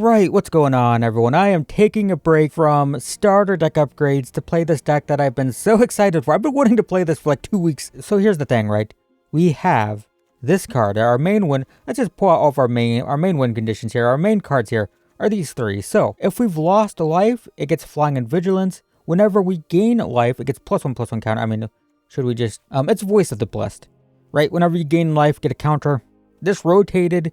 Alright, what's going on everyone? I am taking a break from starter deck upgrades to play this deck that I've been so excited for. I've been wanting to play this for like 2 weeks. So here's the thing, right? We have this card, our main win. Let's just pull out all of our main win conditions here. Our main cards here are these three. So if we've lost a life, it gets Flying and Vigilance. Whenever we gain life, it gets +1/+1 counter. I mean, should we just, it's Voice of the Blessed, right? Whenever you gain life, get a counter. This rotated.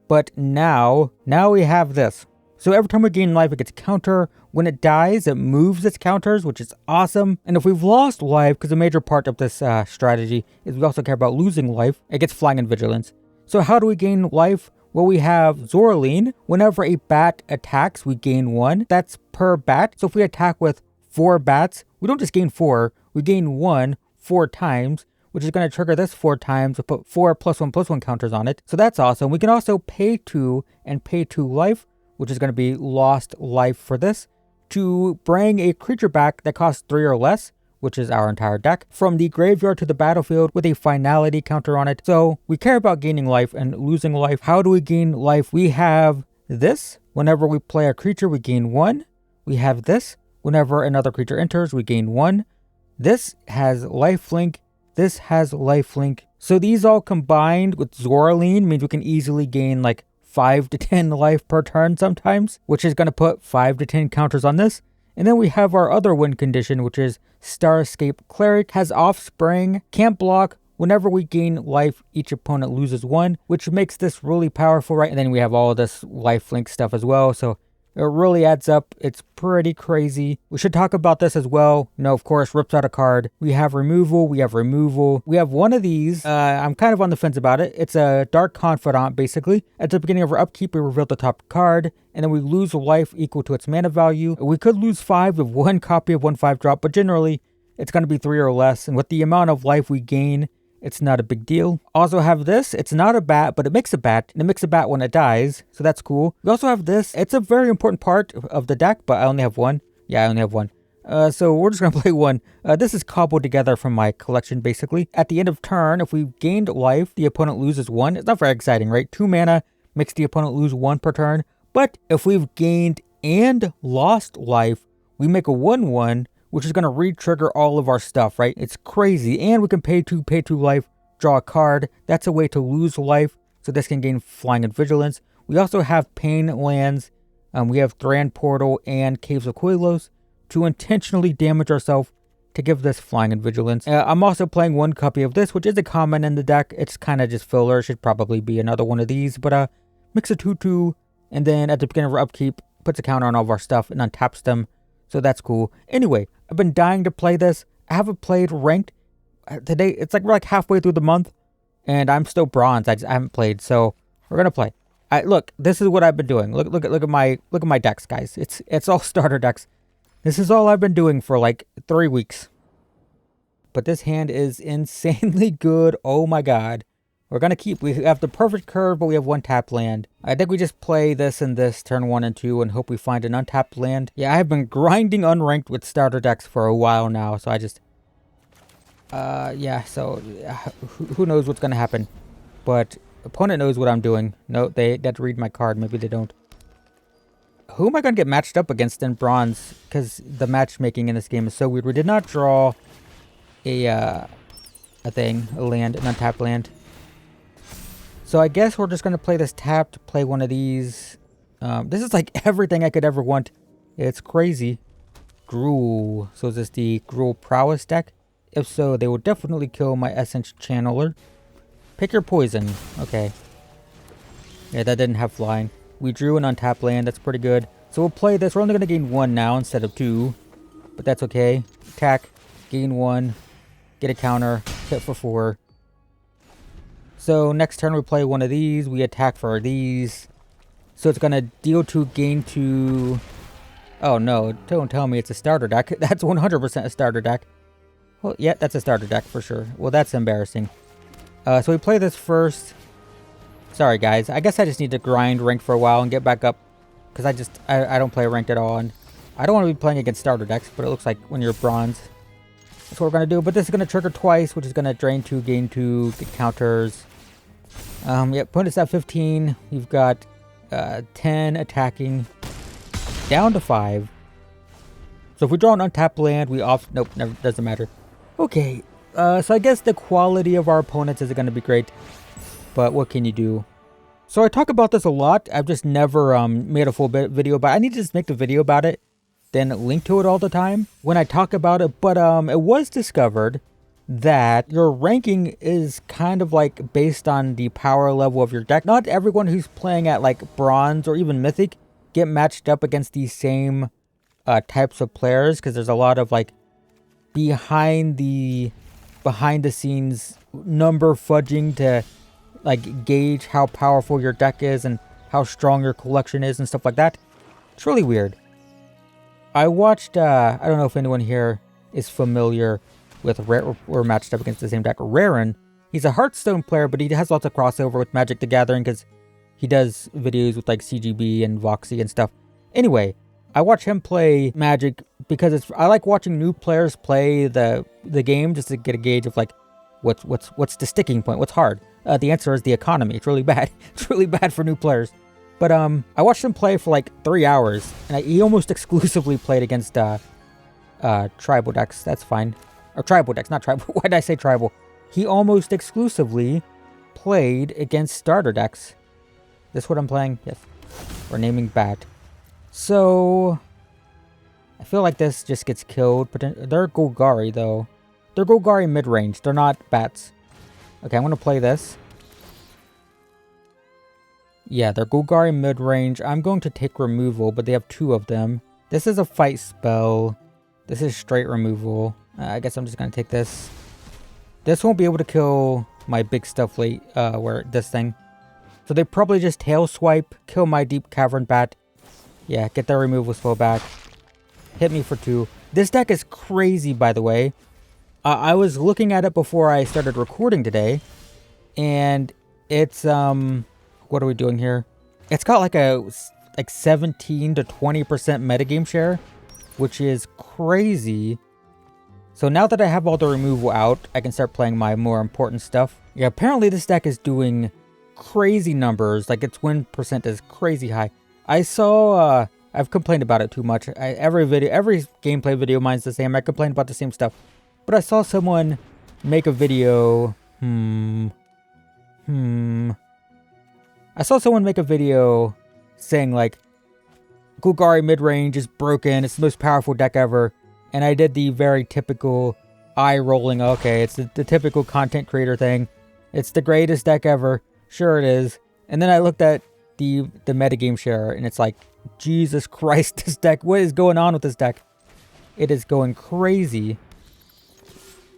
But now we have this. So every time we gain life, it gets a counter. When it dies, it moves its counters, which is awesome. And if we've lost life, because a major part of this strategy is we also care about losing life, it gets Flying and Vigilance. So how do we gain life? Well, we have Zorleen. Whenever a bat attacks, we gain 1. That's per bat. So if we attack with 4 bats, we don't just gain 4, we gain 1 4 times. Which is going to trigger this 4 times. We'll put 4 +1/+1 counters on it. So that's awesome. We can also pay 2 and pay 2 life, which is going to be lost life for this, to bring a creature back that costs 3 or less, which is our entire deck, from the graveyard to the battlefield with a finality counter on it. So we care about gaining life and losing life. How do we gain life? We have this. Whenever we play a creature, we gain 1. We have this. Whenever another creature enters, we gain 1. This has lifelink. This has lifelink. So these all combined with Zorleen means we can easily gain like 5 to 10 life per turn sometimes, which is going to put 5 to 10 counters on this. And then we have our other win condition, which is Starscape Cleric, has Offspring, can't block. Whenever we gain life, each opponent loses 1, which makes this really powerful, right? And then we have all of this lifelink stuff as well. So it really adds up. It's pretty crazy. We should talk about this as well. Of course, rips out a card. We have removal. We have one of these. I'm kind of on the fence about it. It's a Dark Confidant, basically. At the beginning of our upkeep, we reveal the top card, and then we lose life equal to its mana value. We could lose 5 with 1 copy of 1/5 drop, but generally, it's going to be 3 or less. And with the amount of life we gain, it's not a big deal. Also have this. It's not a bat, but it makes a bat. And it makes a bat when it dies. So that's cool. We also have this. It's a very important part of the deck, but I only have 1. Yeah, I only have 1. So we're just going to play 1. This is cobbled together from my collection, basically. At the end of turn, if we've gained life, the opponent loses 1. It's not very exciting, right? 2 mana makes the opponent lose 1 per turn. But if we've gained and lost life, we make a 1/1. Which is going to re-trigger all of our stuff, right? It's crazy. And we can pay 2 life, draw a card. That's a way to lose life. So this can gain Flying and Vigilance. We also have Pain lands. We have Thran Portal and Caves of Quellos to intentionally damage ourselves to give this Flying and Vigilance. I'm also playing 1 copy of this, which is a common in the deck. It's kind of just filler. Should probably be another one of these. But mix a 2/2. And then at the beginning of our upkeep, puts a counter on all of our stuff and untaps them. So that's cool. Anyway, I've been dying to play this. I haven't played ranked. Today, it's like we're like halfway through the month. And I'm still bronze. I haven't played. So we're going to play. Look, this is what I've been doing. Look at my decks, guys. It's all starter decks. This is all I've been doing for like 3 weeks. But this hand is insanely good. Oh my god. We have the perfect curve, but we have 1 tapped land. I think we just play this and this turn 1 and 2 and hope we find an untapped land. Yeah, I have been grinding unranked with starter decks for a while now, so I just... who knows what's going to happen. But opponent knows what I'm doing. No, they have to read my card. Maybe they don't. Who am I going to get matched up against in bronze? Because the matchmaking in this game is so weird. We did not draw an untapped land. So I guess we're just going to play this tapped, play one of these. This is like everything I could ever want. It's crazy. Gruul. So is this the Gruul Prowess deck? If so, they will definitely kill my Essence Channeler. Pick your poison. Okay. Yeah, that didn't have flying. We drew an untapped land. That's pretty good. So we'll play this. We're only going to gain 1 now instead of 2. But that's okay. Attack. Gain 1. Get a counter. Hit for 4. So next turn we play one of these, we attack for these. So it's going to deal 2, gain 2. Oh no, don't tell me it's a starter deck. That's 100% a starter deck. Well, yeah, that's a starter deck for sure. Well, that's embarrassing. So we play this first. Sorry guys, I guess I just need to grind rank for a while and get back up. Because I don't play ranked at all. And I don't want to be playing against starter decks, but it looks like when you're bronze. That's what we're going to do. But this is going to trigger twice, which is going to drain 2, gain 2, get counters. Yep, opponent's at 15. You've got 10 attacking, down to 5. So if we draw an untapped land, we off... Nope, never, doesn't matter. Okay, so I guess the quality of our opponents isn't going to be great. But what can you do? So I talk about this a lot. I've just never made a full video about it. I need to just make the video about it, then link to it all the time when I talk about it. But it was discovered that your ranking is kind of like based on the power level of your deck. Not everyone who's playing at like bronze or even mythic get matched up against these same types of players, because there's a lot of like behind the scenes number fudging to like gauge how powerful your deck is and how strong your collection is and stuff like that. It's really weird. I watched, I don't know if anyone here is familiar with we're matched up against the same deck. Raren, he's a Hearthstone player, but he has lots of crossover with Magic the Gathering because he does videos with like CGB and Voxy and stuff. Anyway, I watch him play Magic because I like watching new players play the game just to get a gauge of like what's the sticking point, what's hard. The answer is the economy. It's really bad. It's really bad for new players. But I watched him play for like 3 hours, and he almost exclusively played against tribal decks. That's fine. Or tribal decks, not tribal. Why did I say tribal? He almost exclusively played against starter decks. This what I'm playing? Yes. We're naming Bat. So I feel like this just gets killed. They're Golgari though. They're Golgari mid-range. They're not Bats. Okay, I'm going to play this. Yeah, they're Golgari mid-range. I'm going to take removal, but they have 2 of them. This is a fight spell. This is straight removal. I guess I'm just going to take this. This won't be able to kill my big stuff late, this thing. So they probably just tail swipe, kill my Deep Cavern Bat. Yeah, get their removal spell back. Hit me for 2. This deck is crazy, by the way. I was looking at it before I started recording today, and it's, what are we doing here? It's got like a 17 to 20% metagame share, which is crazy. So now that I have all the removal out, I can start playing my more important stuff. Yeah, apparently this deck is doing crazy numbers. Like its win percent is crazy high. I saw, I've complained about it too much. Every gameplay video mine's the same. I complain about the same stuff. But I saw someone make a video. I saw someone make a video saying like, Golgari mid-range is broken. It's the most powerful deck ever. And I did the very typical eye-rolling. Okay, it's the typical content creator thing. It's the greatest deck ever. Sure it is. And then I looked at the metagame share, and it's like, Jesus Christ, this deck. What is going on with this deck? It is going crazy.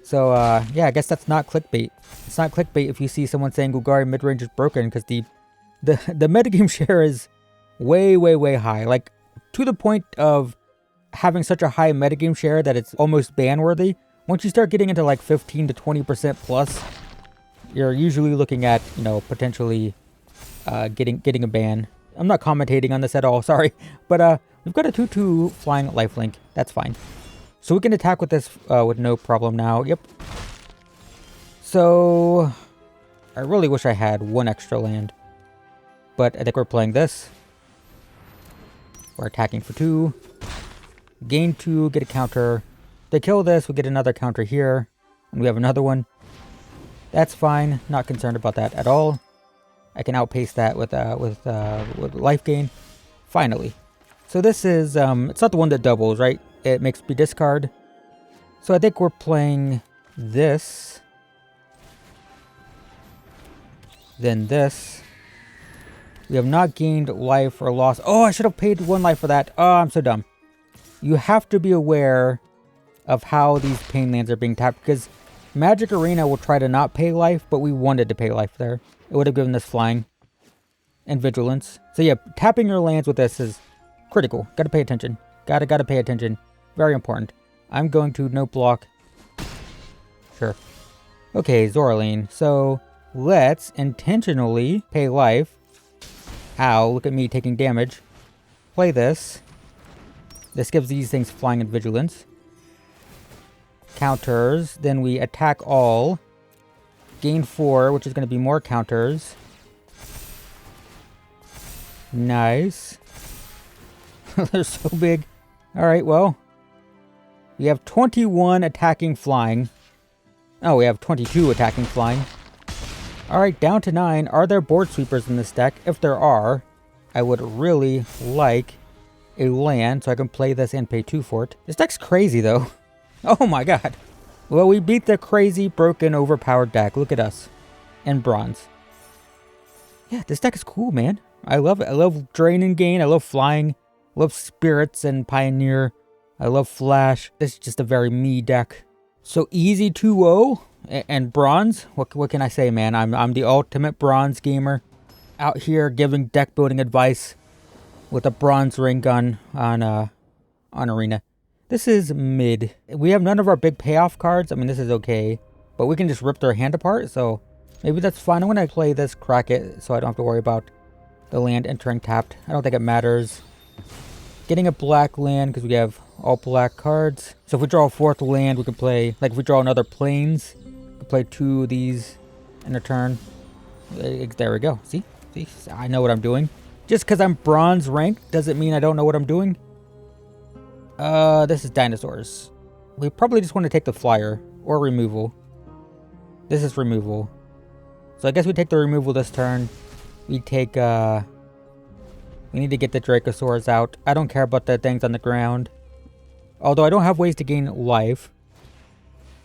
So, yeah, I guess that's not clickbait. It's not clickbait if you see someone saying Golgari midrange is broken, because the metagame share is way, way, way high. Like, to the point of having such a high metagame share that it's almost ban-worthy. Once you start getting into like 15 to 20% plus, you're usually looking at, you know, potentially getting a ban. I'm not commentating on this at all, sorry. But we've got a 2/2 flying lifelink. That's fine. So we can attack with this with no problem now. Yep. So I really wish I had 1 extra land. But I think we're playing this. We're attacking for 2. Gain 2, get a counter. They kill this, we get another counter here. And we have another one. That's fine. Not concerned about that at all. I can outpace that with life gain. Finally. So this is, it's not the one that doubles, right? It makes me discard. So I think we're playing this. Then this. We have not gained life or lost. Oh, I should have paid 1 life for that. Oh, I'm so dumb. You have to be aware of how these pain lands are being tapped, because Magic Arena will try to not pay life, but we wanted to pay life there. It would have given us flying and vigilance. So yeah, tapping your lands with this is critical. Gotta pay attention. Gotta pay attention. Very important. I'm going to no block. Sure. Okay, Zoraline. So let's intentionally pay life. Ow, look at me taking damage. Play this. This gives these things flying and vigilance. Counters. Then we attack all. Gain 4, which is going to be more counters. Nice. They're so big. Alright, well. We have 21 attacking flying. Oh, we have 22 attacking flying. Alright, down to 9. Are there board sweepers in this deck? If there are, I would really like a land so I can play this and pay 2 for it. This deck's crazy though. Oh my god. Well, we beat the crazy, broken, overpowered deck. Look at us. And bronze. Yeah, this deck is cool, man. I love it. I love Drain and Gain. I love flying. I love Spirits and Pioneer. I love Flash. This is just a very me deck. So easy 2-0 and bronze. What can I say, man? I'm the ultimate bronze gamer. Out here giving deck building advice with a bronze ring gun on Arena. This is mid. We have none of our big payoff cards. I mean, this is okay. But we can just rip their hand apart, so maybe that's fine. I'm going to play this, crack it, so I don't have to worry about the land entering tapped. I don't think it matters. Getting a black land because we have all black cards. So if we draw a 4th land, we can play, like if we draw another plains, we can play 2 of these in a turn. There we go. See? I know what I'm doing. Just because I'm bronze ranked doesn't mean I don't know what I'm doing. This is Dinosaurs. We probably just want to take the flyer or removal. This is removal. So I guess we take the removal this turn. We take, we need to get the Dracosaurs out. I don't care about the things on the ground. Although I don't have ways to gain life.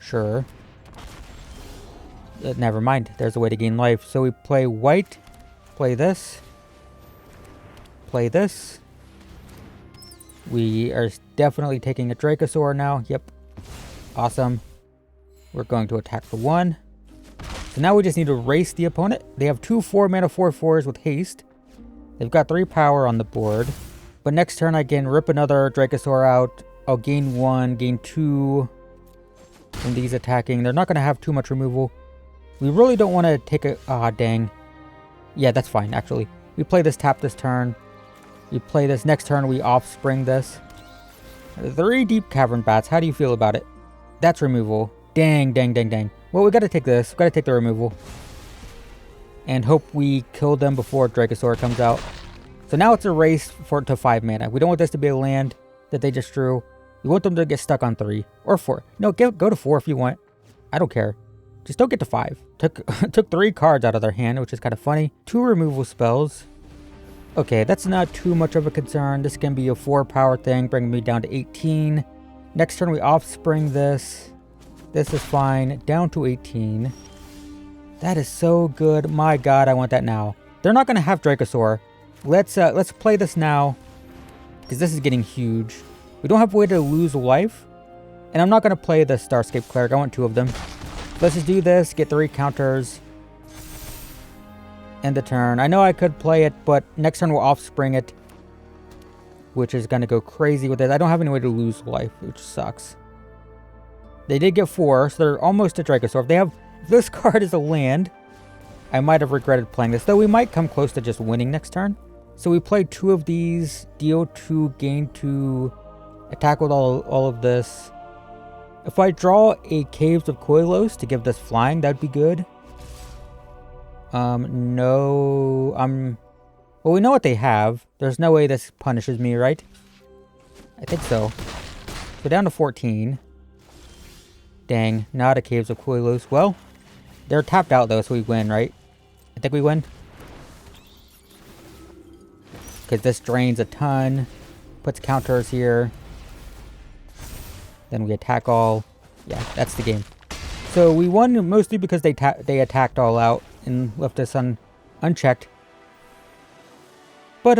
Sure. Never mind. There's a way to gain life. So we play white. Play this. Play this. We are definitely taking a Dracosaur now. Yep. Awesome. We're going to attack for 1. So now we just need to race the opponent. They have 2 4-mana 4/4s with haste. They've got 3 power on the board. But next turn I can rip another Dracosaur out. I'll gain 1, gain 2 from these attacking. They're not going to have too much removal. We really don't want to take a... Ah, dang. Yeah, that's fine, actually. We play this tap this turn. We play this next turn. We offspring this. 3 Deep Cavern Bats. How do you feel about it? That's removal. Dang. Well, we got to take this. We got to take the removal. And hope we kill them before Dracosaur comes out. So now it's a race to 5 mana. We don't want this to be a land that they just drew. We want them to get stuck on 3 or 4. No, go to 4 if you want. I don't care. Just don't get to 5. Took 3 cards out of their hand, which is kind of funny. 2 removal spells. Okay, that's not too much of a concern. This can be a 4 power thing, bringing me down to 18. Next turn we offspring this. This is fine. Down to 18. That is so good. My god, I want that now. They're not going to have Dracosaur. Let's play this now. Because this is getting huge. We don't have a way to lose life. And I'm not going to play the Starscape Cleric. I want 2 of them. Let's just do this. Get 3 counters. End the turn. I know I could play it, but next turn we'll offspring it. Which is going to go crazy with it. I don't have any way to lose life, which sucks. They did get 4, so they're almost a Dracosaur. If this card is a land, I might have regretted playing this. Though we might come close to just winning next turn. So we play 2 of these. Deal 2, gain 2. Attack with all of this. If I draw a Caves of Koilos to give this flying, that'd be good. No. Well, we know what they have. There's no way this punishes me, right? I think so. So down to 14. Dang, not a Caves of Koilos. Well, they're tapped out though, so we win, right? I think we win. Because this drains a ton. Puts counters here. Then we attack all. Yeah, that's the game. So we won mostly because they attacked all out and left us unchecked. But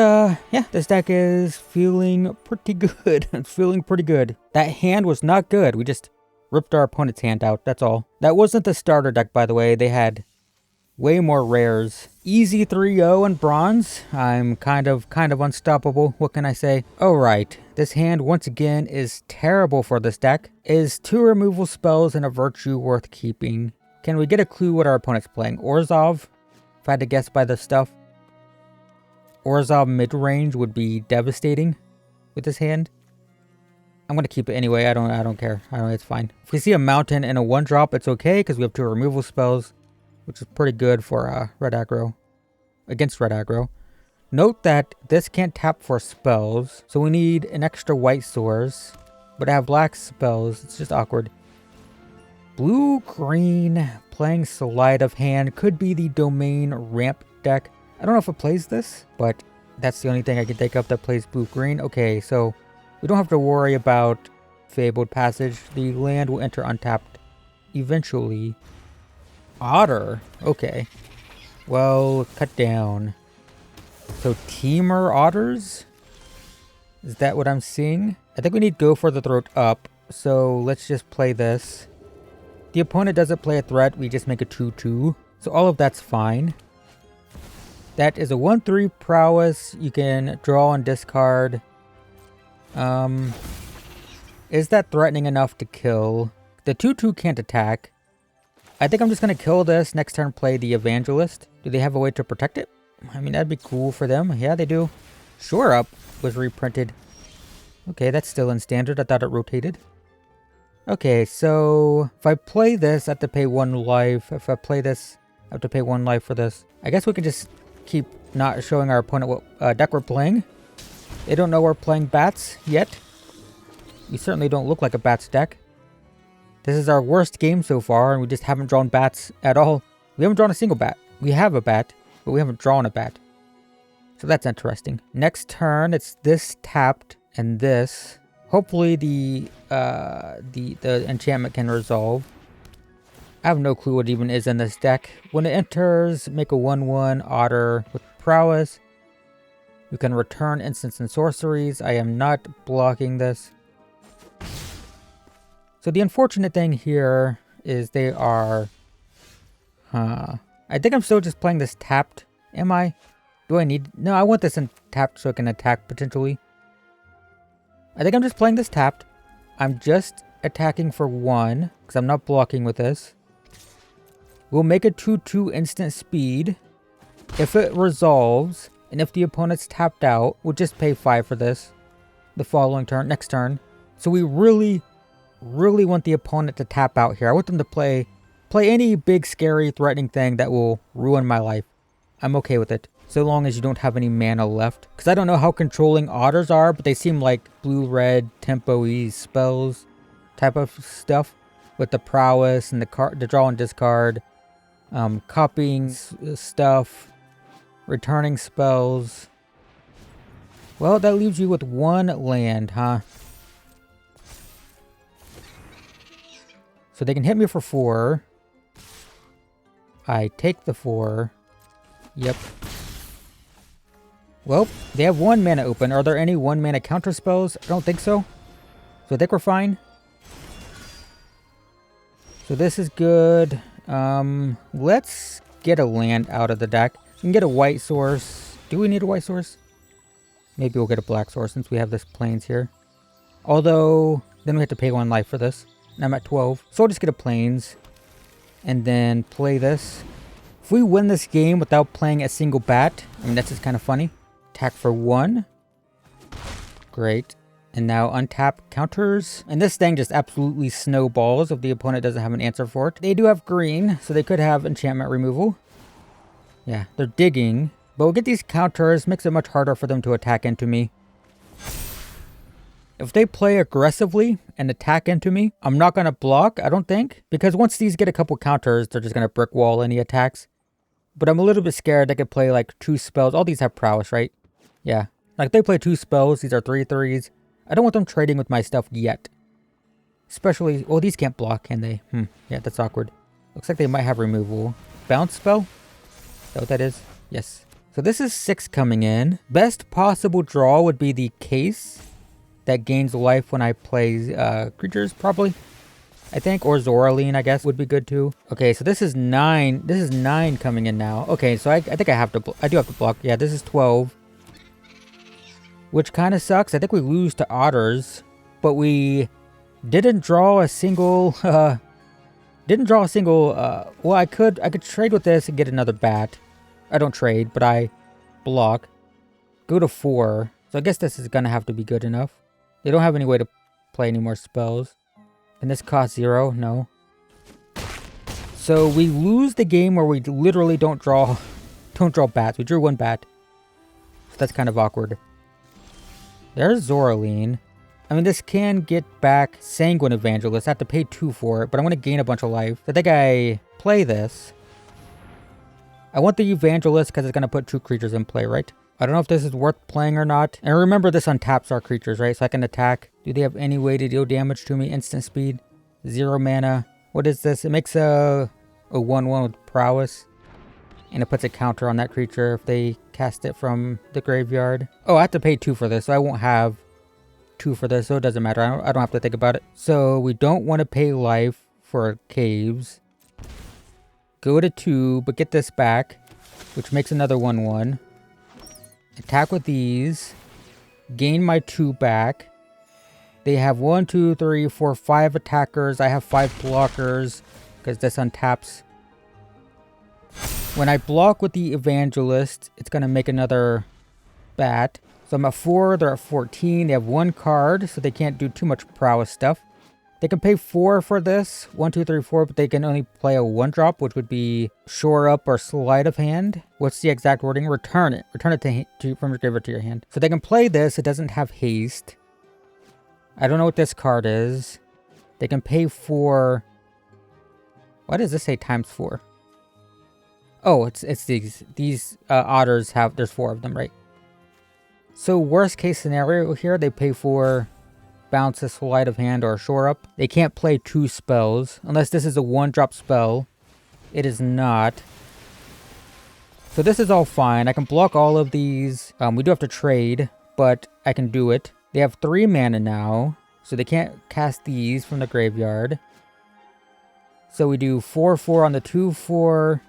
yeah, this deck is feeling pretty good. It's feeling pretty good. That hand was not good. We just ripped our opponent's hand out, that's all. That wasn't the starter deck, by the way. They had way more rares. Easy 3-0 and bronze. I'm kind of unstoppable. What can I say? Alright, this hand once again is terrible for this deck. Is 2 removal spells and a virtue worth keeping. Can we get a clue what our opponent's playing? Orzhov? If I had to guess by the stuff. Orzhov Midrange would be devastating with this hand. I'm going to keep it anyway. I don't care. It's fine. If we see a mountain and a 1-drop, it's okay because we have 2 removal spells, which is pretty good for red aggro. Against red aggro. Note that this can't tap for spells, so we need an extra white source. But I have black spells, it's just awkward. Blue-green, playing Sleight of Hand, could be the domain ramp deck. I don't know if it plays this, but that's the only thing I can think of that plays blue-green. Okay, so we don't have to worry about Fabled Passage. The land will enter untapped eventually. Otter, okay. Well, cut down. So Temur Otters? Is that what I'm seeing? I think we need Go for the Throat up, so let's just play this. The opponent doesn't play a threat, we just make a 2-2. So all of that's fine. That is a 1-3 prowess. You can draw and discard. Is that threatening enough to kill? The 2-2 can't attack. I think I'm just going to kill this. Next turn play the Evangelist. Do they have a way to protect it? I mean, that'd be cool for them. Yeah, they do. Shore Up was reprinted. Okay, that's still in standard. I thought it rotated. Okay, so if I play this, I have to pay 1 life. If I play this, I have to pay 1 life for this. I guess we can just keep not showing our opponent what deck we're playing. They don't know we're playing bats yet. We certainly don't look like a bats deck. This is our worst game so far, and we just haven't drawn bats at all. We haven't drawn a single bat. We have a bat, but we haven't drawn a bat. So that's interesting. Next turn, it's this tapped and this. Hopefully the enchantment can resolve. I have no clue what even is in this deck. When it enters, make a 1-1 Otter with prowess. You can return instants and sorceries. I am not blocking this. So the unfortunate thing here is they are... I think I'm still just playing this tapped. Am I? Do I need... No, I want this in tapped so it can attack potentially. I think I'm just playing this tapped. I'm just attacking for 1 because I'm not blocking with this. We'll make a 2-2 instant speed. If it resolves, and if the opponent's tapped out, we'll just pay 5 for this. The following turn, next turn. So we really want the opponent to tap out here. I want them to play any big, scary, threatening thing that will ruin my life. I'm okay with it. So long as you don't have any mana left. Because I don't know how controlling otters are, but they seem like blue-red, tempo-y spells type of stuff. With the prowess and the draw and discard. Copying stuff. Returning spells. Well, that leaves you with 1 land, huh? So they can hit me for 4. I take the 4. Yep. Well, they have 1 mana open. Are there any 1 mana counter spells? I don't think so. So I think we're fine. So this is good. Let's get a land out of the deck. We can get a white source. Do we need a white source? Maybe we'll get a black source since we have this plains here. Although, then we have to pay 1 life for this. And I'm at 12. So I'll just get a plains. And then play this. If we win this game without playing a single bat, I mean, that's just kind of funny. Attack for 1. Great. And now untap counters. And this thing just absolutely snowballs if the opponent doesn't have an answer for it. They do have green, so they could have enchantment removal. Yeah, they're digging. But we'll get these counters, makes it much harder for them to attack into me. If they play aggressively and attack into me, I'm not going to block, I don't think. Because once these get a couple counters, they're just going to brick wall any attacks. But I'm a little bit scared they could play like 2 spells. All these have prowess, right? Yeah. Like they play 2 spells, these are 3/3s. I don't want them trading with my stuff yet. Especially, well, these can't block, can they? Yeah, that's awkward. Looks like they might have removal. Bounce spell? Is that what that is? Yes. So this is 6 coming in. Best possible draw would be the case that gains life when I play creatures, probably. I think, or Zoraline, I guess, would be good too. Okay, so this is 9. This is 9 coming in now. Okay, so I think I do have to block. Yeah, this is 12. Which kind of sucks. I think we lose to Otters, but we didn't draw a single, well, I could trade with this and get another bat. I don't trade, but I block. Go to 4. So I guess this is going to have to be good enough. They don't have any way to play any more spells. And this costs 0? No. So we lose the game where we literally don't draw bats. We drew 1 bat. So that's kind of awkward. There's Zoraline. I mean, this can get back Sanguine Evangelist. I have to pay 2 for it, but I'm going to gain a bunch of life. So I think I play this. I want the Evangelist because it's going to put 2 creatures in play, right? I don't know if this is worth playing or not. And remember, this untaps our creatures, right? So I can attack. Do they have any way to deal damage to me? Instant speed. 0 mana. What is this? It makes a 1/1 with prowess. And it puts a counter on that creature if they cast it from the graveyard. Oh, I have to pay 2 for this, so I won't have 2 for this, so it doesn't matter. I don't have to think about it. So we don't want to pay life for caves. Go to 2, but get this back, which makes another 1/1. Attack with these. Gain my 2 back. They have 1, 2, 3, 4, 5 attackers. I have 5 blockers because this untaps. When I block with the Evangelist, it's going to make another bat. So I'm at 4, they're at 14. They have 1 card, so they can't do too much prowess stuff. They can pay 4 for this. 1, 2, 3, 4, but they can only play a 1-drop, which would be Shore Up or Sleight of Hand. What's the exact wording? Return it. Return it from your graveyard to your hand. So they can play this. It doesn't have haste. I don't know what this card is. They can pay 4. Why does this say ×4? Oh, it's these. These Otters have, there's 4 of them, right? So worst case scenario here, they pay 4, bounce a Sleight of Hand or Shore Up. They can't play 2 spells, unless this is a 1-drop spell. It is not. So this is all fine. I can block all of these. We do have to trade, but I can do it. They have 3 mana now, so they can't cast these from the graveyard. So we do 4/4 on the 2/4.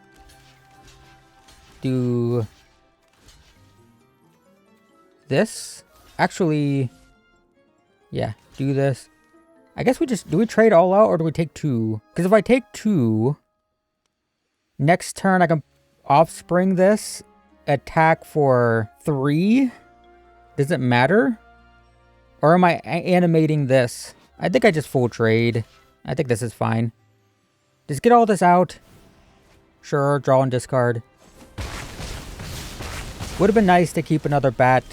Do this. Actually, yeah, do this. I guess do we trade all out or do we take 2? Because if I take 2, next turn I can offspring this, attack for 3. Does it matter? Or am I animating this? I think I just full trade. I think this is fine. Just get all this out. Sure, draw and discard. Would have been nice to keep another bat,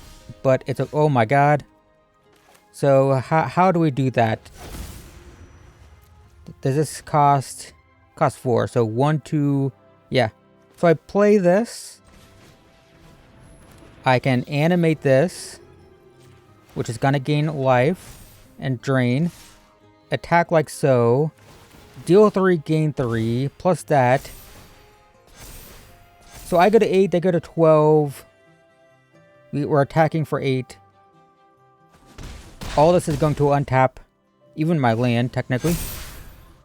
but it's a, oh my god. So how do we do that? Does this cost 4? So 1, 2, yeah. So I play this. I can animate this, which is gonna gain life and drain. Attack like so. Deal 3, gain 3, plus that. So I go to 8, they go to 12. We're attacking for 8. All this is going to untap. Even my land, technically.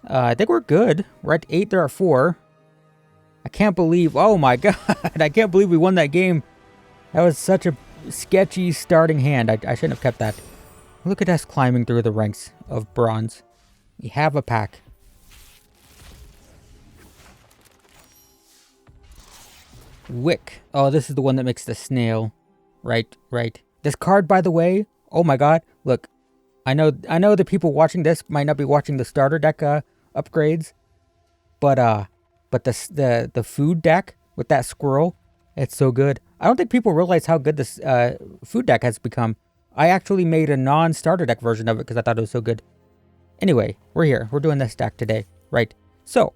I think we're good. We're at 8, they're at 4. I can't believe... Oh my god. I can't believe we won that game. That was such a sketchy starting hand. I shouldn't have kept that. Look at us climbing through the ranks of bronze. We have a pack. Wick. Oh, this is the one that makes the snail. Right. This card, by the way, oh my god. Look, I know the people watching this might not be watching the starter deck upgrades, but the food deck with that squirrel, it's so good. I don't think people realize how good this food deck has become. I actually made a non-starter deck version of it because I thought it was so good. Anyway, we're here. We're doing this deck today, right? So,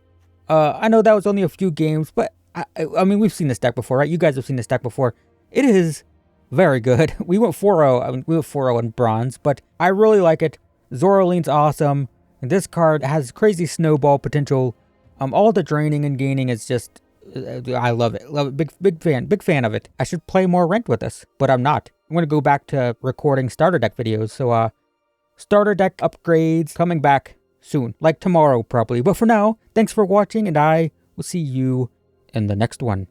I know that was only a few games, but I mean, we've seen this deck before, right? You guys have seen this deck before. It is very good. We went 4-0. I mean, we went 4-0 in bronze, but I really like it. Zoraline's awesome. And this card has crazy snowball potential. All the draining and gaining is just, I love it. Love it. Big fan of it. I should play more ranked with this, but I'm not. I'm going to go back to recording starter deck videos. So, starter deck upgrades coming back soon, like tomorrow probably. But for now, thanks for watching, and I will see you in the next one.